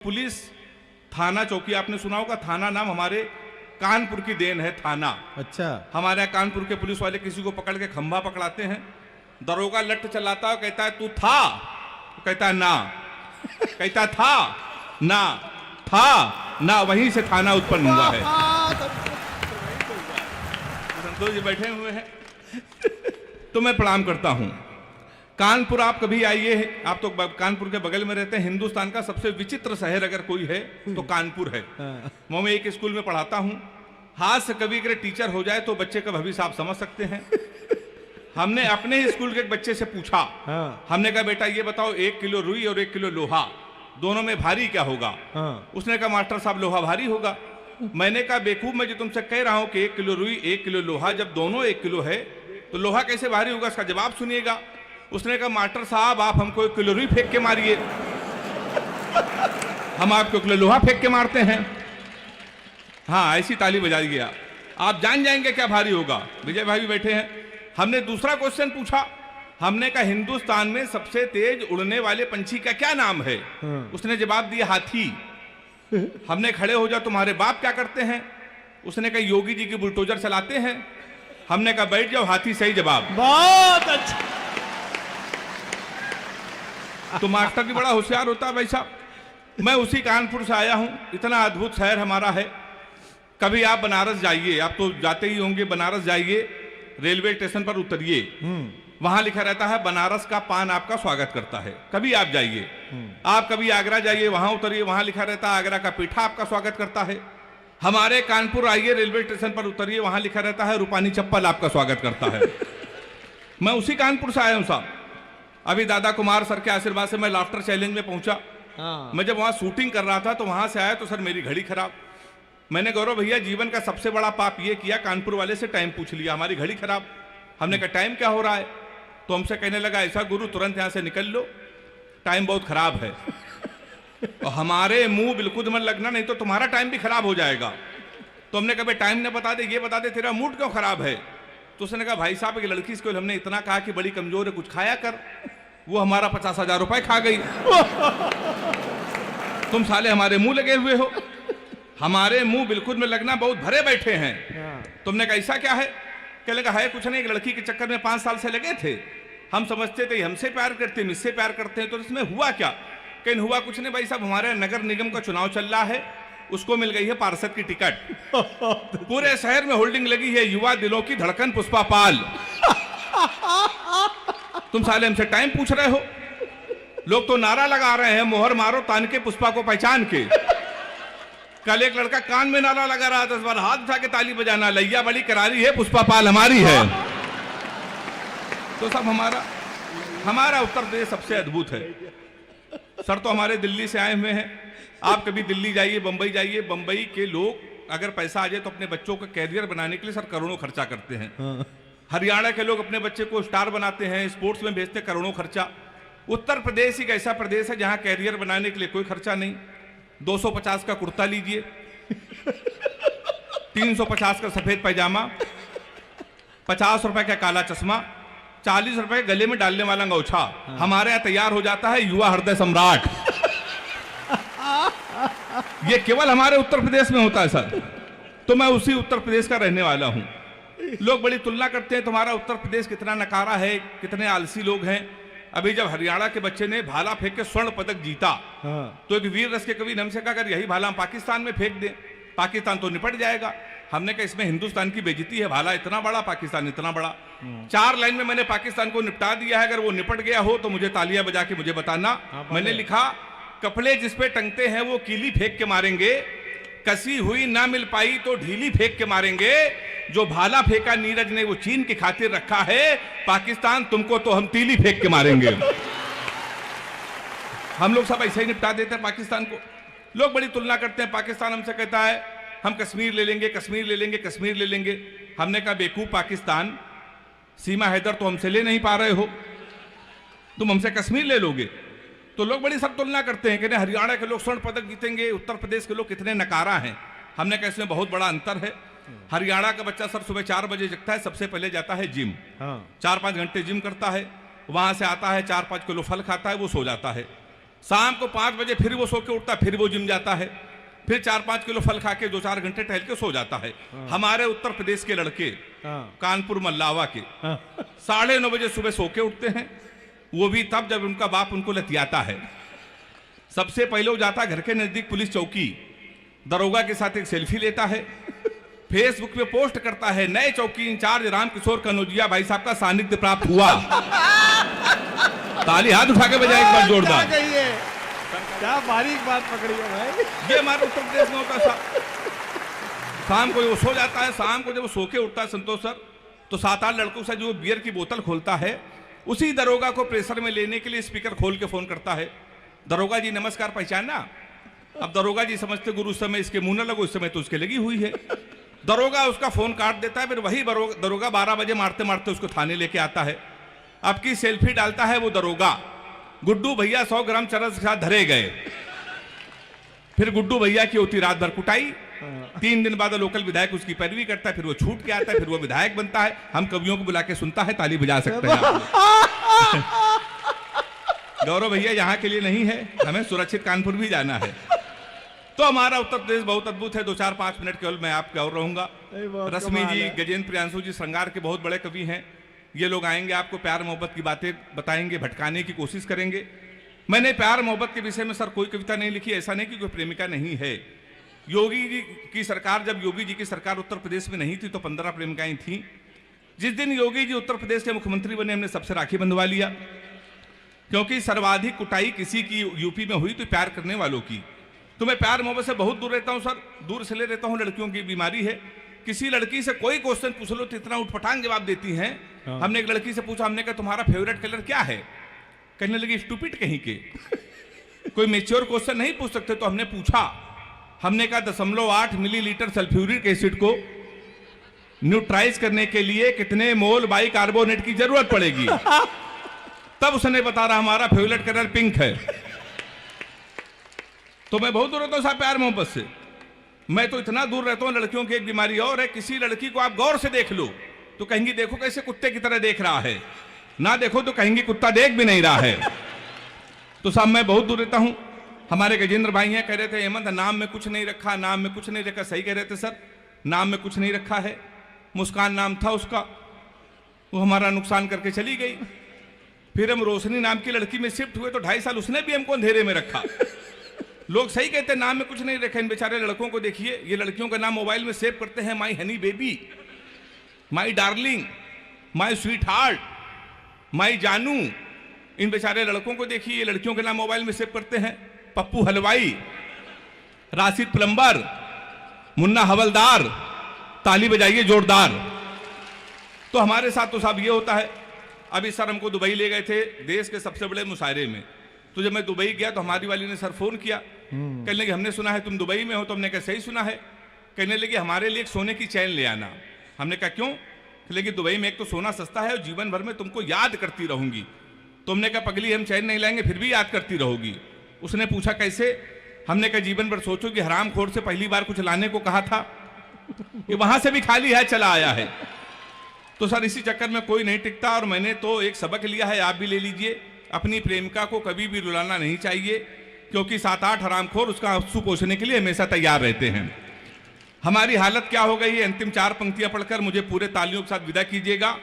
Police थाना चौकी आपने सुना होगा। थाना नाम हमारे कानपुर की देन है। थाना अच्छा। हमारे यहाँ कानपुर के पुलिस वाले किसी को पकड़ के खंभा पकड़ाते हैं, दरोगा लठ चलाता है, कहता है तू था, तो कहता है ना, कहता था ना, था ना, वहीं से थाना उत्पन्न हुआ है। संतोष जी बैठे हुए हैं तो मैं प्रणाम करता हूं। कानपुर आप कभी आइए, आप तो कानपुर के बगल में रहते हैं। हिंदुस्तान का सबसे विचित्र शहर अगर कोई है तो कानपुर है। मैं एक स्कूल में पढ़ाता हूं। हाथ से कभी अगर टीचर हो जाए तो बच्चे का भविष्य आप समझ सकते हैं। हमने अपने ही स्कूल के एक बच्चे से पूछा, हमने कहा बेटा ये बताओ 1 किलो रुई और 1 किलो लोहा दोनों में भारी क्या होगा? उसने कहा मास्टर साहब लोहा भारी होगा। मैंने कहा बेवकूफ, मैं जो तुमसे कह रहा हूं कि 1 किलो रुई 1 किलो लोहा, जब दोनों 1 किलो है तो लोहा कैसे भारी होगा? इसका जवाब सुनिएगा। उसने कहा मास्टर साहब आप हमको 1 किलो रुई फेंक के मारिए, हम आपको 1 किलो लोहा फेंक के मारते हैं। हाँ, ऐसी ताली बजा दिया, आप जान जाएंगे क्या भारी होगा। विजय भाई भी बैठे हैं। हमने दूसरा क्वेश्चन पूछा, हमने कहा हिंदुस्तान में सबसे तेज उड़ने वाले पंछी का क्या नाम है? उसने जवाब दिया हाथी। हमने खड़े हो जाओ तुम्हारे बाप क्या करते हैं? उसने कहा योगी जी की बुलडोजर चलाते हैं। हमने कहा बैठ जाओ, हाथी सही जवाब। बहुत अच्छा। तो मास्टर भी बड़ा होशियार होता है भाई साहब। मैं उसी कानपुर से आया हूं। इतना अद्भुत शहर हमारा है। कभी आप बनारस जाइए, आप तो जाते ही होंगे, बनारस जाइए, रेलवे स्टेशन पर उतरिए, वहां लिखा रहता है बनारस का पान आपका स्वागत करता है। कभी आप जाइए, आप कभी आगरा जाइए, वहां उतरिए, वहां लिखा रहता है आगरा का पीठा आपका स्वागत करता है। हमारे कानपुर आइए, रेलवे स्टेशन पर उतरिए, वहां लिखा रहता है रूपानी चप्पल आपका स्वागत करता है। मैं उसी कानपुर से आया हूं साहब। अभी दादा कुमार सर के आशीर्वाद से मैं लाफ्टर चैलेंज में पहुंचा। मैं जब वहां शूटिंग कर रहा था तो वहां से आया तो सर मेरी घड़ी खराब। मैंने गौरव भैया जीवन का सबसे बड़ा पाप ये किया, कानपुर वाले से टाइम पूछ लिया, हमारी घड़ी खराब। हमने कहा टाइम क्या हो रहा है? तो हमसे कहने लगा ऐसा गुरु तुरंत यहां से निकल लो, टाइम बहुत खराब है। और हमारे मुंह बिल्कुल मत लगना, नहीं तो तुम्हारा टाइम भी खराब हो जाएगा। तो हमने कहा टाइम न बता दे, ये बता दे तेरा मूड क्यों खराब है? तो उसने कहा भाई साहब एक लड़की इसको हमने इतना कहा कि बड़ी कमजोर है, कुछ खाया कर, वो हमारा 50,000 रुपए खा गई। तुम साले हमारे मुंह लगे हुए हो। हमारे मुंह बिल्कुल में लगना बहुत भरे बैठे हैं। तुमने कहा ऐसा क्या है? कहने लगा है कुछ नहीं, एक लड़की के चक्कर में 5 साल से लगे थे। हम समझते थे हमसे प्यार करते हैं, मुझसे प्यार करते हैं, तो इसमें हुआ क्या? कहीं हुआ कुछ नहीं भाई साहब, हमारे नगर निगम का चुनाव चल रहा है, उसको मिल गई है पार्षद की टिकट। पूरे शहर में होल्डिंग लगी है युवा दिलों की धड़कन पुष्पा पाल। तुम साले हमसे टाइम पूछ रहे हो? लोग तो नारा लगा रहे हैं मोहर मारो तान के पुष्पा को पहचान के। कल एक लड़का कान में नारा लगा रहा था, इस बार हाथ उठा के ताली बजाना, लैया बड़ी करारी है, पुष्पा पाल हमारी है। तो सब हमारा उत्तर प्रदेश सबसे अद्भुत है। सर तो हमारे दिल्ली से आए हुए हैं। आप कभी दिल्ली जाइए, बंबई जाइए, बंबई के लोग अगर पैसा आ जाए तो अपने बच्चों का कैरियर बनाने के लिए सर करोड़ों खर्चा करते हैं। हरियाणा के लोग अपने बच्चे को स्टार बनाते हैं, स्पोर्ट्स में भेजते, करोड़ों खर्चा। उत्तर प्रदेश एक ऐसा प्रदेश है जहां कैरियर बनाने के लिए कोई खर्चा नहीं। 250 का कुर्ता लीजिए, 350 का सफेद पैजामा, 50 रुपए का काला चश्मा, 40 रुपए गले में डालने वाला अंगोछा। हमारे यहाँ तैयार हो जाता है युवा हृदय सम्राट। ये केवल हमारे उत्तर प्रदेश में होता है सर। तो मैं उसी उत्तर प्रदेश का रहने वाला हूं। लोग बड़ी तुलना करते हैं तुम्हारा उत्तर प्रदेश कितना नकारा है, कितने आलसी लोग हैं। अभी जब हरियाणा के बच्चे ने भाला फेंक के स्वर्ण पदक जीता, तो एक वीर रस के कवि ने हमसे कहा अगर यही भाला हम पाकिस्तान में फेंक दें, पाकिस्तान तो निपट जाएगा। हमने कहा इसमें हिंदुस्तान की बेइज्जती है, भाला इतना बड़ा, पाकिस्तान इतना बड़ा। 4 लाइन में मैंने पाकिस्तान को निपटा दिया है। अगर वो निपट गया हो तो मुझे तालियां बजा के मुझे बताना। मैंने लिखा कपड़े जिस पे टंगते हैं वो कीली फेंक के मारेंगे, कसी हुई ना मिल पाई तो ढीली फेंक के मारेंगे, जो भाला फेंका नीरज ने वो चीन की खातिर रखा है, पाकिस्तान तुमको तो हम तीली फेंक के मारेंगे। हम लोग सब ऐसे ही निपटा देते हैं पाकिस्तान को। लोग बड़ी तुलना करते हैं, पाकिस्तान हमसे कहता है हम कश्मीर ले लेंगे, कश्मीर ले लेंगे, कश्मीर ले लेंगे। हमने कहा बेवकूफ, पाकिस्तान सीमा हैदर तो हमसे ले नहीं पा रहे हो, तुम हमसे कश्मीर ले लोगे। तो लोग बड़ी सब तुलना करते हैं कि हरियाणा के लोग स्वर्ण पदक जीतेंगे, उत्तर प्रदेश के लोग कितने नकारा हैं। हमने कहा इसमें बहुत बड़ा अंतर है। हरियाणा का बच्चा सर सुबह 4 बजे जगता है, सबसे पहले जाता है जिम, 4-5 घंटे जिम करता है, वहां से आता है 4-5 किलो फल खाता है, वो सो जाता है। शाम को 5 बजे फिर वो सो के उठता, फिर वो जिम जाता है, फिर 4-5 किलो फल खा के 2-4 घंटे टहल के सो जाता है। हमारे उत्तर प्रदेश के लड़के कानपुर मल्लावा के 9:30 बजे सुबह सो के उठते हैं, वो भी तब जब उनका बाप उनको लतियाता है। सबसे पहले वो जाता घर के नजदीक पुलिस चौकी, दरोगा के साथ एक सेल्फी लेता है, फेसबुक पे पोस्ट करता है, नए चौकी इंचार्ज रामकिशोर कनौजिया भाई साहब का सानिध्य प्राप्त हुआ। ताली हाथ उठा के बजाए एक बार जोरदार। क्या बारीक बात पकड़ी है भाई। ये हमारे उत्तर प्रदेश में होता था। शाम को वो सो जाता है, शाम को जब वो सो के उठता है संतोष सर, तो 7-8 लड़कों से जो बियर की बोतल खोलता है, उसी दरोगा को प्रेशर में लेने के लिए स्पीकर खोल के फोन करता है, दरोगा जी नमस्कार, पहचाना? अब दरोगा जी समझते गुरु, उस समय इसके मुंह न लगो, इस समय तो उसके लगी हुई है। दरोगा उसका फोन काट देता है, फिर वही दरोगा 12 बजे मारते मारते उसको थाने लेके आता है। अब की सेल्फी डालता है वो दरोगा, गुड्डू भैया 100 ग्राम चरस के साथ धरे गए। फिर गुड्डू भैया की होती रात भर कुटाई। 3 दिन बाद लोकल विधायक उसकी पैरवी करता है, फिर वो छूट के आता है, फिर वो विधायक बनता है। हम कवियों को बुला के सुनता है, ताली बजा सकते हैं आप। गौरव भैया यहाँ के लिए नहीं है, हमें सुरक्षित कानपुर भी जाना है। तो हमारा उत्तर प्रदेश बहुत अद्भुत है। 2-4-5 मिनट केवल मैं आपके और रहूंगा। रश्मि जी, गजेंद्र प्रियांशु जी श्रृंगार के बहुत बड़े कवि हैं। ये लोग आएंगे, आपको प्यार मोहब्बत की बातें बताएंगे, भटकाने की कोशिश करेंगे। मैंने प्यार मोहब्बत के विषय में सर कोई कविता नहीं लिखी, ऐसा नहीं कि कोई प्रेमिका नहीं है। योगी जी की सरकार, जब योगी जी की सरकार उत्तर प्रदेश में नहीं थी तो 15 प्रेमिकाएं थी। जिस दिन योगी जी उत्तर प्रदेश के मुख्यमंत्री बने, हमने सबसे राखी बंधवा लिया, क्योंकि सर्वाधिक कुटाई किसी की यूपी में हुई तो प्यार करने वालों की। तो मैं प्यार मोहब्बत से बहुत दूर रहता हूं सर, दूर से ले रहता हूं। लड़कियों की बीमारी है, किसी लड़की से कोई क्वेश्चन पूछ लो तो इतना उठपटांग जवाब देती हैं। हमने एक लड़की से पूछा, हमने कहा तुम्हारा फेवरेट कलर क्या है? कहने लगी स्टूपिड कहीं के, कोई मेच्योर क्वेश्चन नहीं पूछ सकते। तो हमने पूछा, हमने कहा 0.8 मिलीलीटर सल्फ्यूरिक एसिड को न्यूट्राइज करने के लिए कितने मोल बाइकार्बोनेट की जरूरत पड़ेगी? तब उसने बता रहा हमारा फेवरेट कलर पिंक है। तो मैं बहुत दूर रहता हूं साहब प्यार मोहब्बत से। मैं तो इतना दूर रहता हूं, लड़कियों की एक बीमारी और है, किसी लड़की को आप गौर से देख लो तो कहेंगी देखो कैसे कुत्ते की तरह देख रहा है, ना देखो तो कहेंगी कुत्ता देख भी नहीं रहा है। तो साहब मैं बहुत दूर रहता हूं। हमारे गजेंद्र भाई हैं, कह रहे थे हेमंत नाम में कुछ नहीं रखा, नाम में कुछ नहीं रखा। सही कह रहे थे सर, नाम में कुछ नहीं रखा है। मुस्कान नाम था उसका, वो हमारा नुकसान करके चली गई। फिर हम रोशनी नाम की लड़की में शिफ्ट हुए तो 2.5 साल उसने भी हमको अंधेरे में रखा। लोग सही कहते हैं नाम में कुछ नहीं रखा। इन बेचारे लड़कों को देखिए, ये लड़कियों का नाम मोबाइल में सेव करते हैं, my honey baby, my darling, my sweetheart, my जानू। इन बेचारे लड़कों को देखिए, ये लड़कियों के नाम मोबाइल में सेव करते हैं, पप्पू हलवाई, राशिद प्लम्बर, मुन्ना हवलदार। ताली बजाइए जोरदार। तो हमारे साथ तो साहब ये होता है। अभी सर हमको दुबई ले गए थे देश के सबसे बड़े मुशायरे में। तो जब मैं दुबई गया तो हमारी वाली ने सर फोन किया, कहने लगी हमने सुना है तुम दुबई में हो। तो हमने कहा सही सुना है। कहने लगी हमारे लिए एक सोने की चैन ले आना। हमने कहा क्यों? लेकिन दुबई में एक तो सोना सस्ता है और जीवन भर में तुमको याद करती रहूंगी। तो हमने कहा पगली हम चैन नहीं लाएंगे फिर भी याद करती रहोगी। उसने पूछा कैसे? हमने कहा जीवन भर सोचो कि हराम खोर से पहली बार कुछ लाने को कहा था, ये वहां से भी खाली है चला आया है। तो सर इसी चक्कर में कोई नहीं टिकता। और मैंने तो एक सबक लिया है, आप भी ले लीजिए, अपनी प्रेमिका को कभी भी रुलाना नहीं चाहिए, क्योंकि 7-8 हरामखोर उसका आंसू पोंछने के लिए हमेशा तैयार रहते हैं। हमारी हालत क्या हो गई है? अंतिम 4 पंक्तियां पढ़कर मुझे पूरे तालियों के साथ विदा कीजिएगा।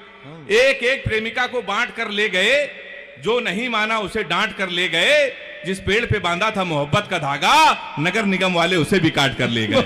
एक एक प्रेमिका को बांट कर ले गए, जो नहीं माना उसे डांट कर ले गए, जिस पेड़ पे बांधा था मोहब्बत का धागा, नगर निगम वाले उसे भी काट कर ले गए।